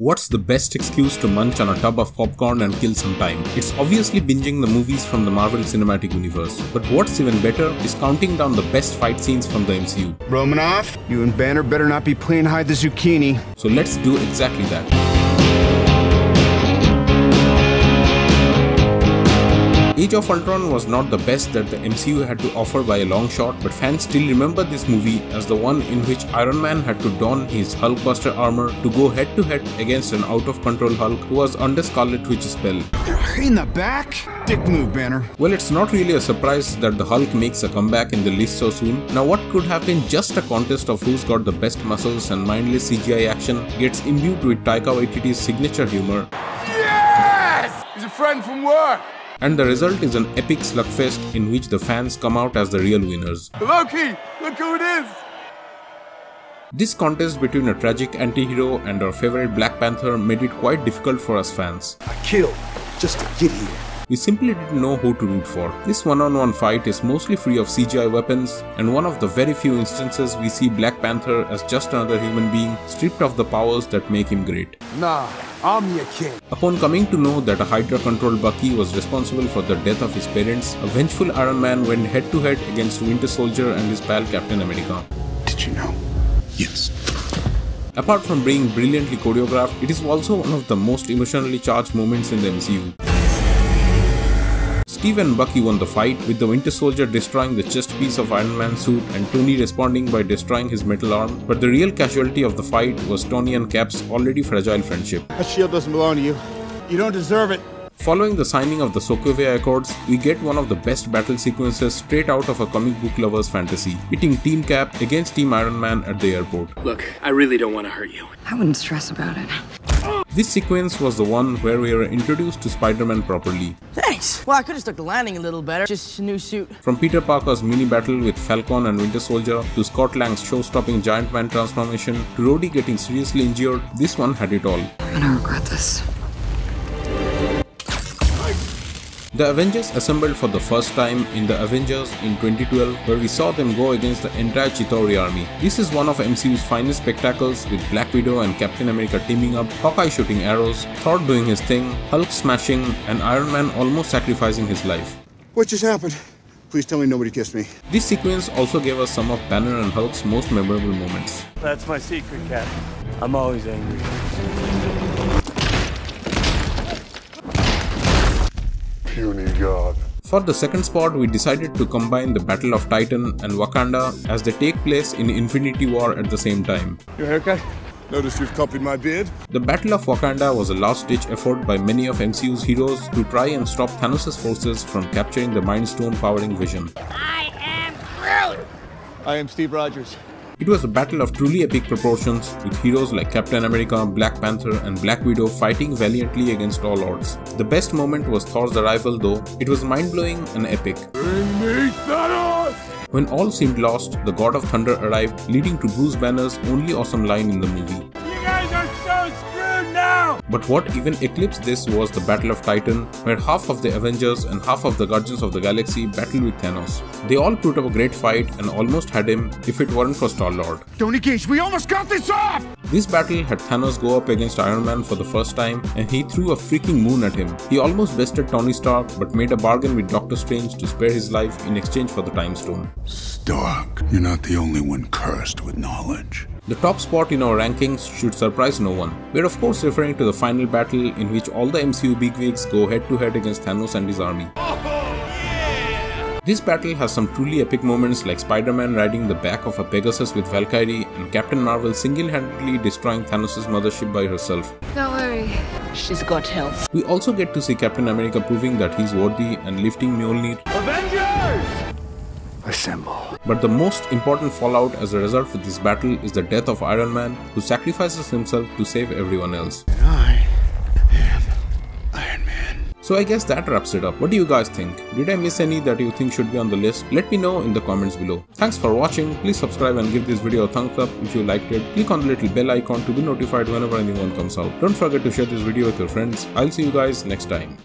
What's the best excuse to munch on a tub of popcorn and kill some time? It's obviously binging the movies from the Marvel Cinematic Universe. But what's even better is counting down the best fight scenes from the MCU. Romanoff, you and Banner better not be playing hide the zucchini. So let's do exactly that. Age of Ultron was not the best that the MCU had to offer by a long shot, but fans still remember this movie as the one in which Iron Man had to don his Hulkbuster armor to go head to head against an out-of-control Hulk who was under Scarlet Witch's spell. In the back? Dick move, Banner. Well, it's not really a surprise that the Hulk makes a comeback in the list so soon. Now what could have been just a contest of who's got the best muscles and mindless CGI action gets imbued with Taika Waititi's signature humor. Yes! He's a friend from work. And the result is an epic slugfest in which the fans come out as the real winners. Loki, look who it is! This contest between a tragic anti-hero and our favorite Black Panther made it quite difficult for us fans. I killed just to get here. We simply didn't know who to root for. This one-on-one fight is mostly free of CGI weapons and one of the very few instances we see Black Panther as just another human being stripped of the powers that make him great. Nah, I'm your king. Upon coming to know that a Hydra-controlled Bucky was responsible for the death of his parents, a vengeful Iron Man went head-to-head against Winter Soldier and his pal Captain America. Did you know? Yes. Apart from being brilliantly choreographed, it is also one of the most emotionally charged moments in the MCU. Steve and Bucky won the fight, with the Winter Soldier destroying the chest piece of Iron Man's suit and Tony responding by destroying his metal arm, but the real casualty of the fight was Tony and Cap's already fragile friendship. That shield doesn't belong to you. You don't deserve it. Following the signing of the Sokovia Accords, we get one of the best battle sequences straight out of a comic book lover's fantasy, pitting Team Cap against Team Iron Man at the airport. Look, I really don't want to hurt you. I wouldn't stress about it. This sequence was the one where we were introduced to Spider-Man properly. Thanks! Well, I could've stuck the landing a little better. Just a new suit. From Peter Parker's mini battle with Falcon and Winter Soldier, to Scott Lang's show-stopping Giant Man transformation, to Rhodey getting seriously injured, this one had it all. I'm gonna regret this. The Avengers assembled for the first time in The Avengers in 2012, where we saw them go against the entire Chitauri army. This is one of MCU's finest spectacles, with Black Widow and Captain America teaming up, Hawkeye shooting arrows, Thor doing his thing, Hulk smashing, and Iron Man almost sacrificing his life. What just happened? Please tell me nobody kissed me. This sequence also gave us some of Banner and Hulk's most memorable moments. That's my secret, Cap. I'm always angry. Puny God. For the second spot, we decided to combine the Battle of Titan and Wakanda as they take place in Infinity War at the same time. Your haircut? Notice you've copied my beard. The Battle of Wakanda was a last-ditch effort by many of MCU's heroes to try and stop Thanos' forces from capturing the Mind Stone powering Vision. I am Groot! I am Steve Rogers. It was a battle of truly epic proportions, with heroes like Captain America, Black Panther and Black Widow fighting valiantly against all odds. The best moment was Thor's arrival though. It was mind-blowing and epic. Bring me Thanos! When all seemed lost, the God of Thunder arrived, leading to Bruce Banner's only awesome line in the movie. You guys are so screwed now! But what even eclipsed this was the Battle of Titan, where half of the Avengers and half of the Guardians of the Galaxy battled with Thanos. They all put up a great fight and almost had him if it weren't for Star-Lord. Tony Cage, we almost got this off! This battle had Thanos go up against Iron Man for the first time, and he threw a freaking moon at him. He almost bested Tony Stark, but made a bargain with Doctor Strange to spare his life in exchange for the Time Stone. Stark, you're not the only one cursed with knowledge. The top spot in our rankings should surprise no one. We're of course referring to the final battle in which all the MCU bigwigs go head to head against Thanos and his army. This battle has some truly epic moments like Spider-Man riding the back of a Pegasus with Valkyrie and Captain Marvel single-handedly destroying Thanos' mothership by herself. Don't worry. She's got help. We also get to see Captain America proving that he's worthy and lifting Mjolnir. Avengers! Assemble. But the most important fallout as a result of this battle is the death of Iron Man, who sacrifices himself to save everyone else. I am Iron Man. So I guess that wraps it up. What do you guys think? Did I miss any that you think should be on the list? Let me know in the comments below. Thanks for watching. Please subscribe and give this video a thumbs up if you liked it. Click on the little bell icon to be notified whenever a new one comes out. Don't forget to share this video with your friends. I'll see you guys next time.